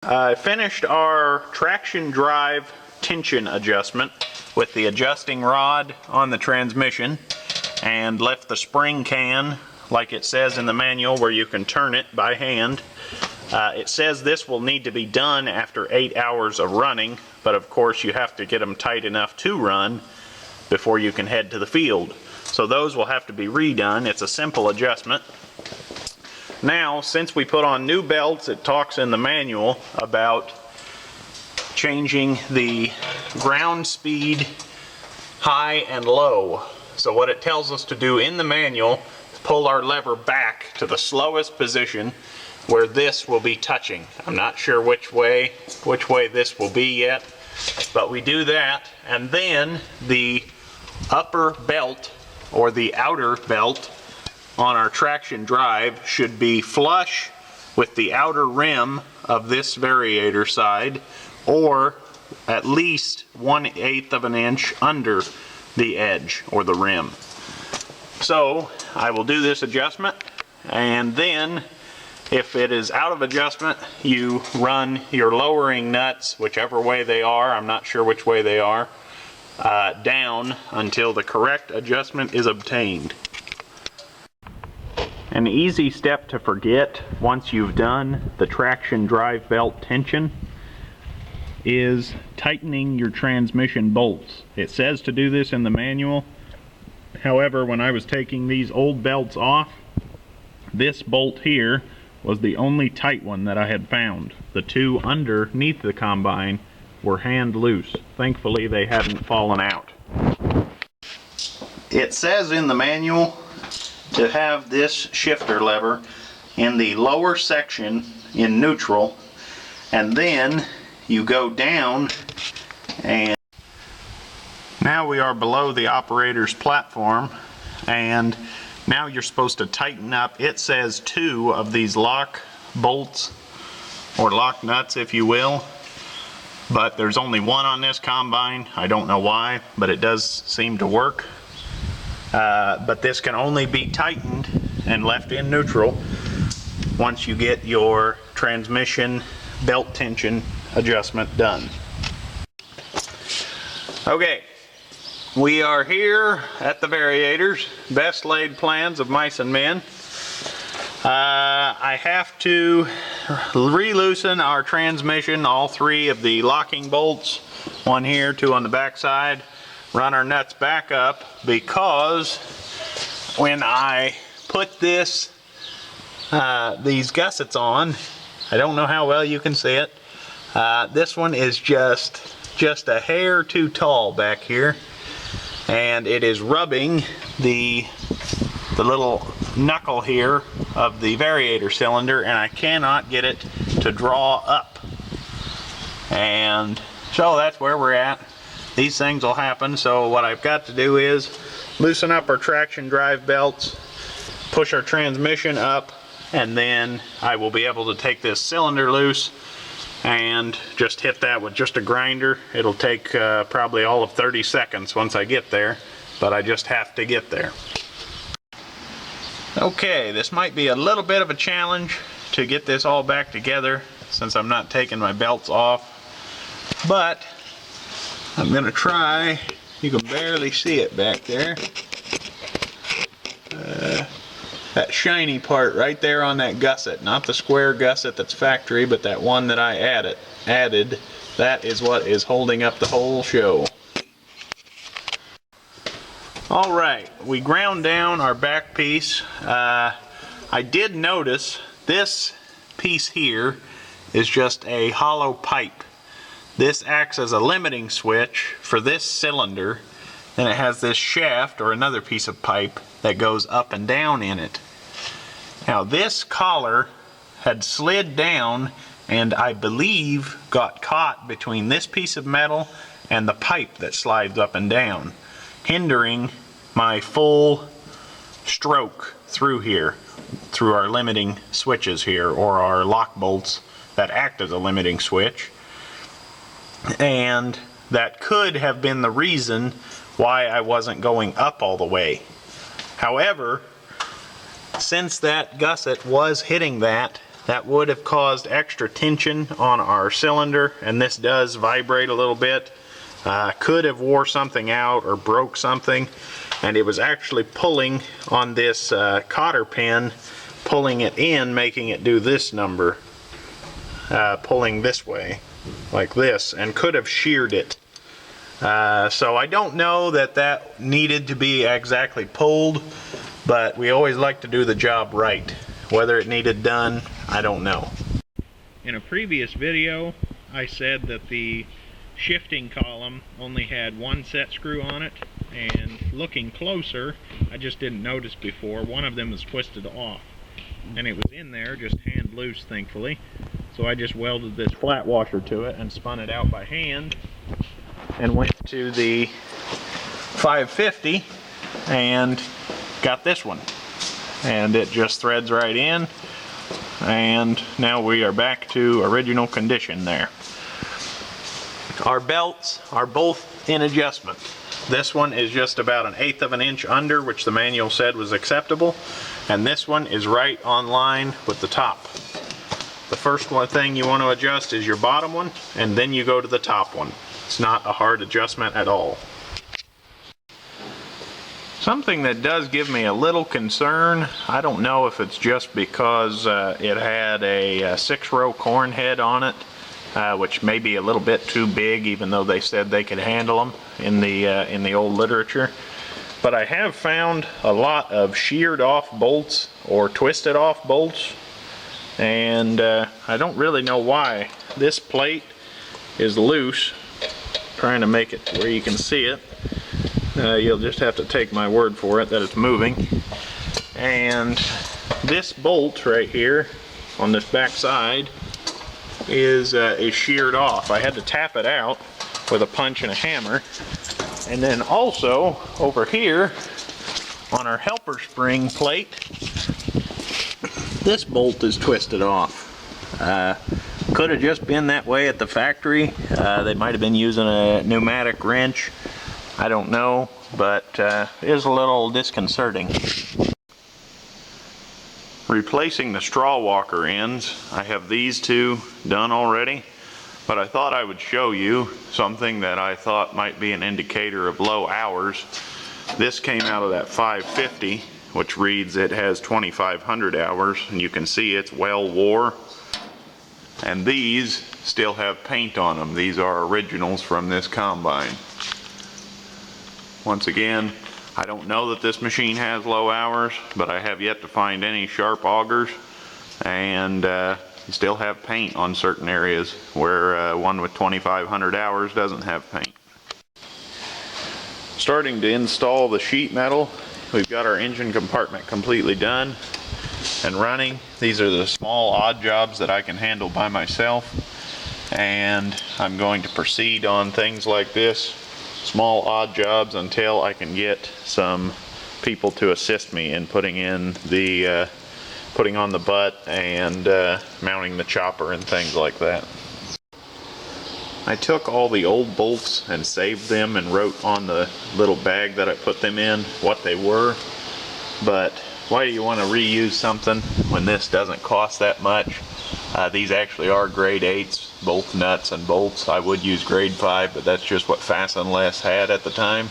I finished our traction drive tension adjustment with the adjusting rod on the transmission and left the spring can like it says in the manual where you can turn it by hand. It says this will need to be done after 8 hours of running, but of course you have to get them tight enough to run before you can head to the field. So those will have to be redone. It's a simple adjustment. Now, since we put on new belts, it talks in the manual about changing the ground speed high and low. So what it tells us to do in the manual is pull our lever back to the slowest position where this will be touching. I'm not sure which way this will be yet, but we do that, and then the upper belt or the outer belt on our traction drive should be flush with the outer rim of this variator side, or at least 1/8 of an inch under the edge or the rim. So I will do this adjustment, and then if it is out of adjustment, you run your lowering nuts, whichever way they are, I'm not sure which way they are, down until the correct adjustment is obtained. An easy step to forget once you've done the traction drive belt tension is tightening your transmission bolts. It says to do this in the manual. However, when I was taking these old belts off, this bolt here was the only tight one that I had found. The two underneath the combine were hand loose. Thankfully, they hadn't fallen out. It says in the manual to have this shifter lever in the lower section in neutral, and then you go down, and now we are below the operator's platform, and now you're supposed to tighten up. It says 2 of these lock bolts or lock nuts, if you will, but there's only 1 on this combine. I don't know why, but it does seem to work. But this can only be tightened and left in neutral once you get your transmission belt tension adjustment done. Okay, we are here at the variators. Best laid plans of mice and men. I have to re-loosen our transmission, all 3 of the locking bolts, 1 here, 2 on the back side. Run our nuts back up, because when I put these gussets on, I don't know how well you can see it, this one is just a hair too tall back here, and it is rubbing the little knuckle here of the variator cylinder, and I cannot get it to draw up. And so that's where we're at. These things will happen, so what I've got to do is loosen up our traction drive belts, push our transmission up, and then I will be able to take this cylinder loose and just hit that with just a grinder. It'll take probably all of 30 seconds once I get there, but I just have to get there. Okay, this might be a little bit of a challenge to get this all back together since I'm not taking my belts off, but I'm going to try. You can barely see it back there. That shiny part right there on that gusset, not the square gusset that's factory, but that one that I added, that is what is holding up the whole show. Alright, we ground down our back piece. I did notice this piece here is just a hollow pipe. This acts as a limiting switch for this cylinder. Then it has this shaft or another piece of pipe that goes up and down in it. Now this collar had slid down and I believe got caught between this piece of metal and the pipe that slides up and down, hindering my full stroke through here, through our limiting switches here, or our lock bolts that act as a limiting switch. And that could have been the reason why I wasn't going up all the way. However, since that gusset was hitting that, that would have caused extra tension on our cylinder, and this does vibrate a little bit. Could have wore something out or broke something, and it was actually pulling on this cotter pin, pulling it in, making it do this number, pulling this way like this, and could have sheared it. So I don't know that that needed to be exactly pulled, but we always like to do the job right. Whether it needed done, I don't know. In a previous video, I said that the shifting column only had one set screw on it, and looking closer, I just didn't notice before, one of them was twisted off. And it was in there, just hand loose, thankfully. So I just welded this flat washer to it and spun it out by hand, and went to the 550 and got this one. And it just threads right in, and now we are back to original condition there. Our belts are both in adjustment. This one is just about 1/8 of an inch under, which the manual said was acceptable, and this one is right on line with the top. The first one thing you want to adjust is your bottom one, and then you go to the top one. It's not a hard adjustment at all. Something that does give me a little concern, I don't know if it's just because it had a 6-row corn head on it, which may be a little bit too big, even though they said they could handle them in the old literature. But I have found a lot of sheared off bolts or twisted off bolts, and I don't really know why. This plate is loose. Trying to make it where you can see it. You'll just have to take my word for it that it's moving. And this bolt right here on this back side is sheared off. I had to tap it out with a punch and a hammer. And then also over here on our helper spring plate, this bolt is twisted off. Could have just been that way at the factory. They might have been using a pneumatic wrench. I don't know, but it is a little disconcerting. Replacing the straw walker ends, I have these two done already, but I thought I would show you something that I thought might be an indicator of low hours. This came out of that 550, which reads it has 2,500 hours, and you can see it's well wore. And these still have paint on them. These are originals from this combine. Once again, I don't know that this machine has low hours, but I have yet to find any sharp augers, and you still have paint on certain areas where one with 2,500 hours doesn't have paint. Starting to install the sheet metal. We've got our engine compartment completely done and running. These are the small odd jobs that I can handle by myself, and I'm going to proceed on things like this, small odd jobs, until I can get some people to assist me in putting in the putting on the butt and mounting the chopper and things like that. I took all the old bolts and saved them and wrote on the little bag that I put them in what they were, but why do you want to reuse something when this doesn't cost that much? These actually are grade 8s, both nuts and bolts. I would use grade 5, but that's just what Fasten Less had at the time.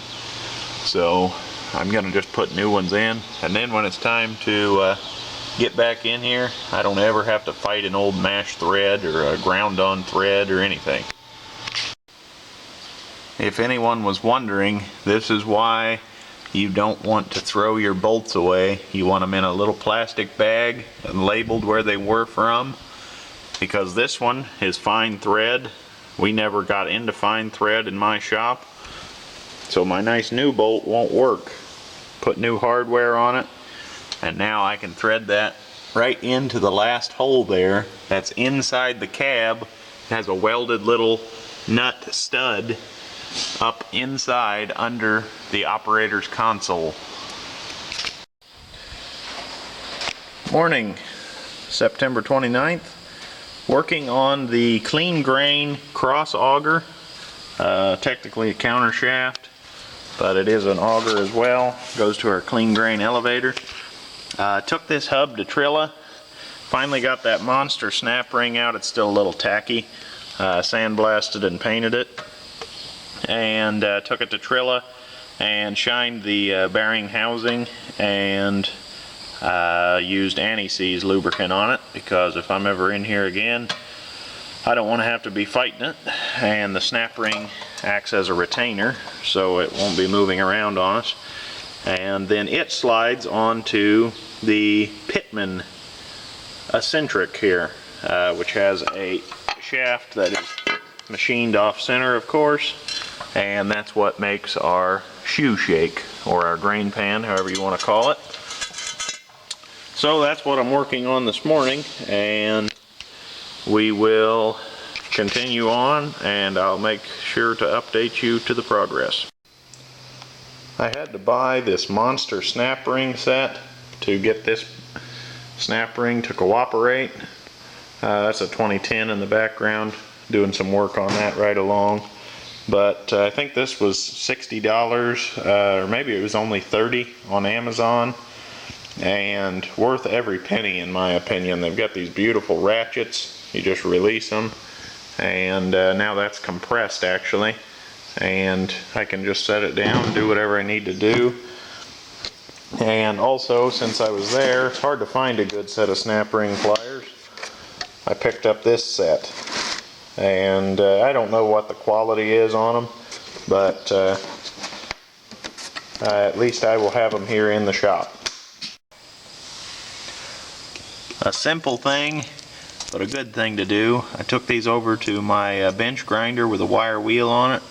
So I'm going to just put new ones in, and then when it's time to get back in here, I don't ever have to fight an old mash thread or a ground on thread or anything. If anyone was wondering, this is why you don't want to throw your bolts away. You want them in a little plastic bag and labeled where they were from, because this one is fine thread. We never got into fine thread in my shop, so my nice new bolt won't work. Put new hardware on it, and now I can thread that right into the last hole there that's inside the cab. It has a welded little nut stud up inside under the operator's console. Morning, September 29th. Working on the clean grain cross auger. Technically a counter shaft, but it is an auger as well. Goes to our clean grain elevator. Took this hub to Trilla Finally got that monster snap ring out. It's still a little tacky. Sandblasted and painted it. And took it to Trilla and shined the bearing housing and used anti-seize lubricant on it, because if I'm ever in here again, I don't want to have to be fighting it. And the snap ring acts as a retainer, so it won't be moving around on us. And then it slides onto the Pitman eccentric here, which has a shaft that is machined off center, of course, and that's what makes our shoe shake, or our grain pan, however you want to call it. So that's what I'm working on this morning, and we will continue on, and I'll make sure to update you to the progress. I had to buy this monster snap ring set to get this snap ring to cooperate. That's a 2010 in the background, doing some work on that right along. But I think this was $60, or maybe it was only $30 on Amazon, and worth every penny in my opinion. They've got these beautiful ratchets. You just release them, and now that's compressed actually, and I can just set it down and do whatever I need to do. And also, since I was there, it's hard to find a good set of snap ring pliers. I picked up this set, and I don't know what the quality is on them, but at least I will have them here in the shop. A simple thing, but a good thing to do. I took these over to my bench grinder with a wire wheel on it.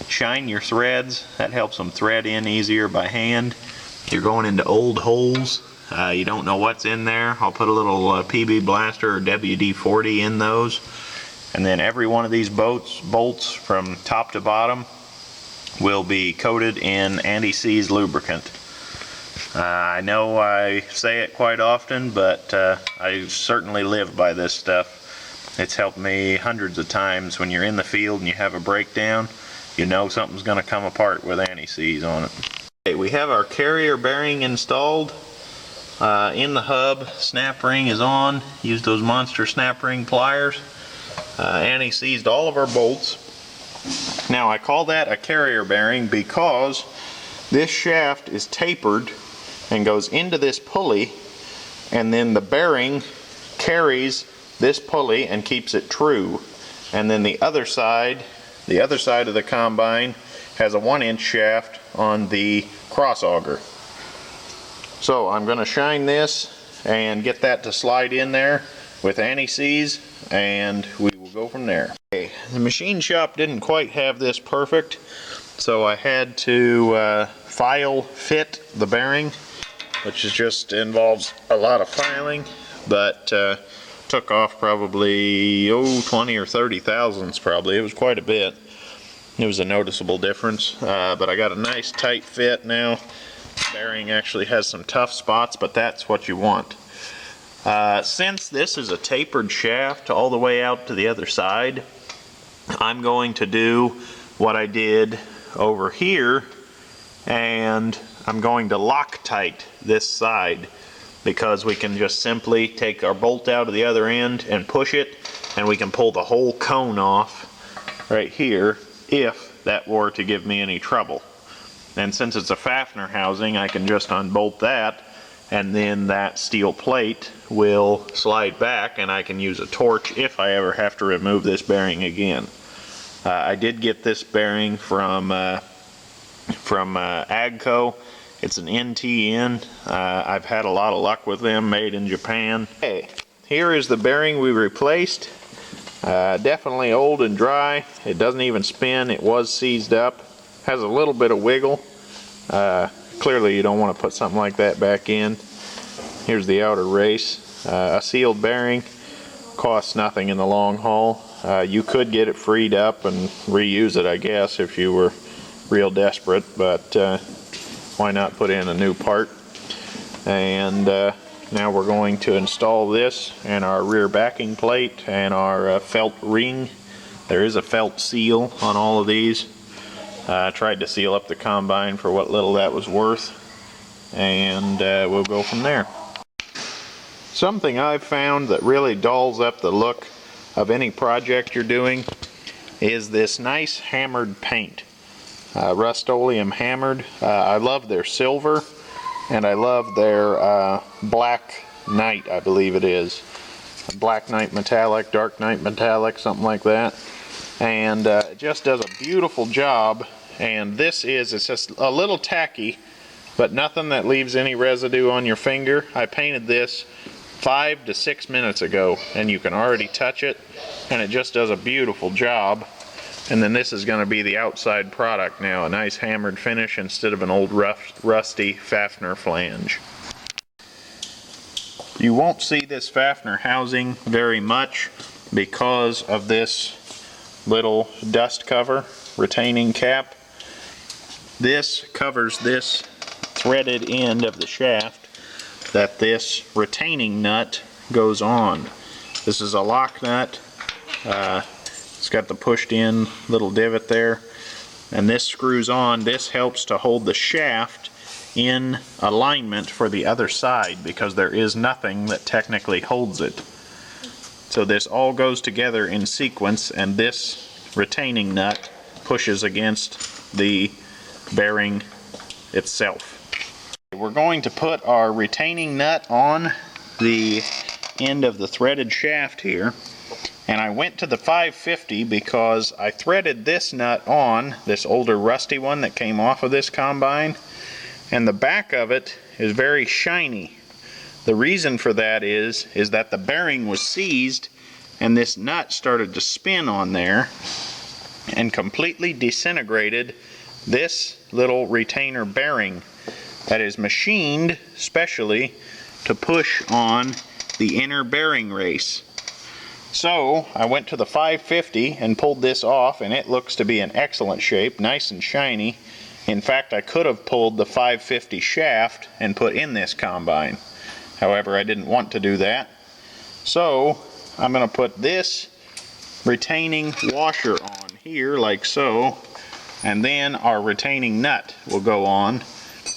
Shine your threads. That helps them thread in easier by hand. You're going into old holes. You don't know what's in there. I'll put a little PB Blaster or WD-40 in those. And then every one of these bolts from top to bottom will be coated in anti-seize lubricant. I know I say it quite often, but I certainly live by this stuff. It's helped me hundreds of times. When you're in the field and you have a breakdown, you know something's going to come apart with anti-seize on it. Okay, we have our carrier bearing installed in the hub. Snap ring is on. Used those monster snap ring pliers. Anti-seized all of our bolts. Now I call that a carrier bearing because this shaft is tapered and goes into this pulley, and then the bearing carries this pulley and keeps it true. And then the other side of the combine has a 1-inch shaft on the cross auger. So I'm going to shine this and get that to slide in there with anti-seize, and we will go from there. Okay, the machine shop didn't quite have this perfect, so I had to file fit the bearing, which is just involves a lot of filing, but took off probably 20 or 30 thousandths probably. It was quite a bit. It was a noticeable difference, but I got a nice tight fit now. The bearing actually has some tough spots, but that's what you want. Since this is a tapered shaft all the way out to the other side, I'm going to do what I did over here, and I'm going to Loctite this side, because we can just simply take our bolt out of the other end and push it, and we can pull the whole cone off right here if that were to give me any trouble. And since it's a fastener housing, I can just unbolt that, and then that steel plate will slide back, and I can use a torch if I ever have to remove this bearing again. I did get this bearing from Agco. It's an NTN. I've had a lot of luck with them, made in Japan. Okay, here is the bearing we replaced. Definitely old and dry. It doesn't even spin. It was seized up. Has a little bit of wiggle. Clearly you don't want to put something like that back in. Here's the outer race. A sealed bearing costs nothing in the long haul. You could get it freed up and reuse it, I guess, if you were real desperate, but why not put in a new part? And now we're going to install this and our rear backing plate and our felt ring. There is a felt seal on all of these. I tried to seal up the combine for what little that was worth, and we'll go from there. Something I've found that really dulls up the look of any project you're doing is this nice hammered paint. Rust-Oleum hammered. I love their silver, and I love their black night, I believe it is. Black night metallic, dark night metallic, something like that. And it just does a beautiful job. And this is, it's just a little tacky, but nothing that leaves any residue on your finger. I painted this 5 to 6 minutes ago, and you can already touch it, and it just does a beautiful job. And then this is going to be the outside product now, a nice hammered finish instead of an old rusty Fafner flange. You won't see this Fafner housing very much because of this little dust cover retaining cap. This covers this threaded end of the shaft that this retaining nut goes on. This is a lock nut. It's got the pushed in little divot there, and this screws on. This helps to hold the shaft in alignment for the other side because there is nothing that technically holds it. So this all goes together in sequence, and this retaining nut pushes against the bearing itself. We're going to put our retaining nut on the end of the threaded shaft here, and I went to the 550 because I threaded this nut on, this older rusty one that came off of this combine, and the back of it is very shiny. The reason for that is that the bearing was seized and this nut started to spin on there and completely disintegrated this little retainer bearing that is machined specially to push on the inner bearing race. So I went to the 550 and pulled this off, and it looks to be in excellent shape, nice and shiny. In fact, I could have pulled the 550 shaft and put in this combine. However, I didn't want to do that. So I'm going to put this retaining washer on here like so, and then our retaining nut will go on,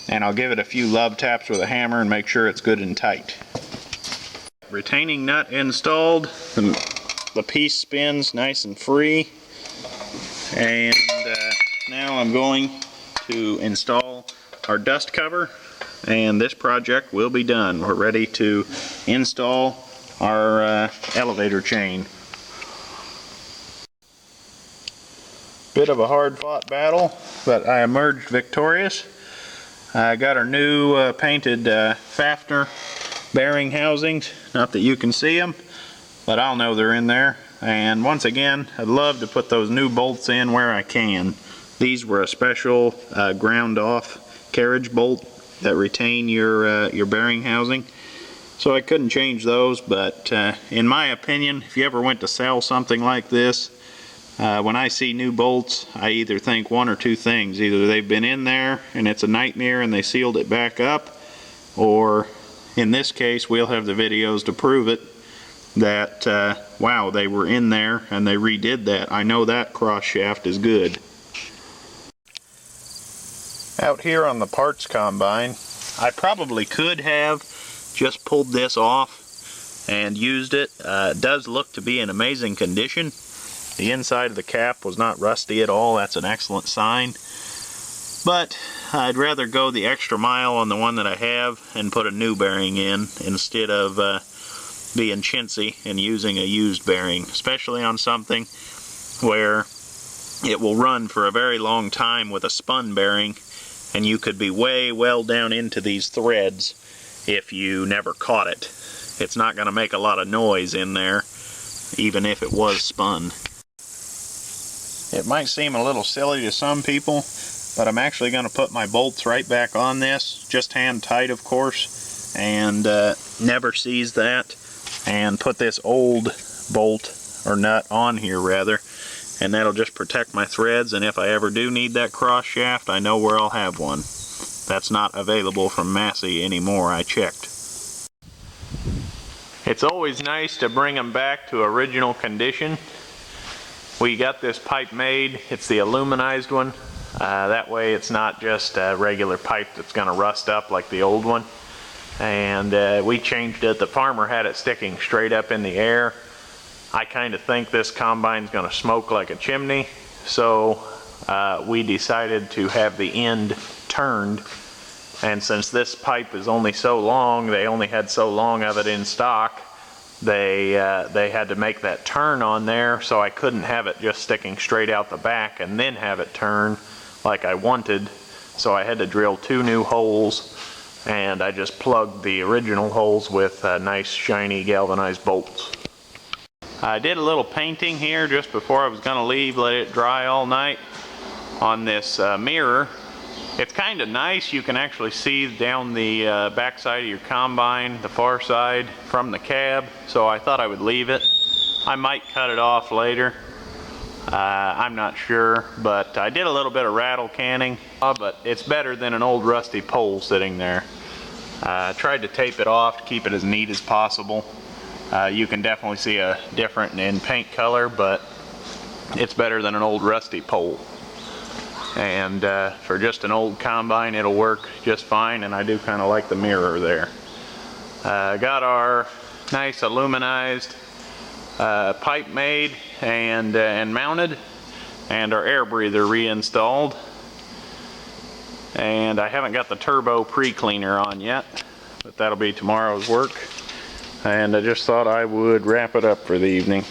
and I'll give it a few love taps with a hammer and make sure it's good and tight. Retaining nut installed, the piece spins nice and free, and now I'm going to install our dust cover, and this project will be done. We're ready to install our elevator chain. Bit of a hard-fought battle, but I emerged victorious. I got our new painted Fafner bearing housings. Not that you can see them, but I'll know they're in there. And once again, I'd love to put those new bolts in where I can. These were a special ground-off carriage bolt that retain your bearing housing. So I couldn't change those, but in my opinion, if you ever went to sell something like this, when I see new bolts, I either think one or two things. Either they've been in there and it's a nightmare and they sealed it back up, or in this case, we'll have the videos to prove it, that wow, they were in there and they redid that. I know that cross shaft is good. Out here on the parts combine, I probably could have just pulled this off and used it. It does look to be in amazing condition. The inside of the cap was not rusty at all. That's an excellent sign. But I'd rather go the extra mile on the one that I have and put a new bearing in instead of being chintzy and using a used bearing, especially on something where it will run for a very long time with a spun bearing, and you could be way well down into these threads if you never caught it. It's not going to make a lot of noise in there, even if it was spun. It might seem a little silly to some people, but I'm actually going to put my bolts right back on this, just hand tight of course, and never seize that, and put this old bolt, or nut, on here rather, and that'll just protect my threads, and if I ever do need that cross shaft, I know where I'll have one. That's not available from Massey anymore, I checked. It's always nice to bring them back to original condition. We got this pipe made, it's the aluminized one. That way it's not just a regular pipe that's going to rust up like the old one. and we changed it. The farmer had it sticking straight up in the air. I kind of think this combine's going to smoke like a chimney, so we decided to have the end turned. And since this pipe is only so long, they only had so long of it in stock, they had to make that turn on there, so I couldn't have it just sticking straight out the back and then have it turn like I wanted. So I had to drill 2 new holes, and I just plugged the original holes with nice shiny galvanized bolts. I did a little painting here just before I was going to leave, let it dry all night on this mirror. It's kind of nice. You can actually see down the back side of your combine, the far side from the cab, so I thought I would leave it. I might cut it off later. I'm not sure, but I did a little bit of rattle canning, but it's better than an old rusty pole sitting there. I tried to tape it off to keep it as neat as possible. You can definitely see a difference in paint color, but it's better than an old rusty pole. And for just an old combine, it'll work just fine, and I do kind of like the mirror there. Got our nice aluminized pipe made and mounted, and our air breather reinstalled. And I haven't got the turbo pre-cleaner on yet, but that'll be tomorrow's work. And I just thought I would wrap it up for the evening.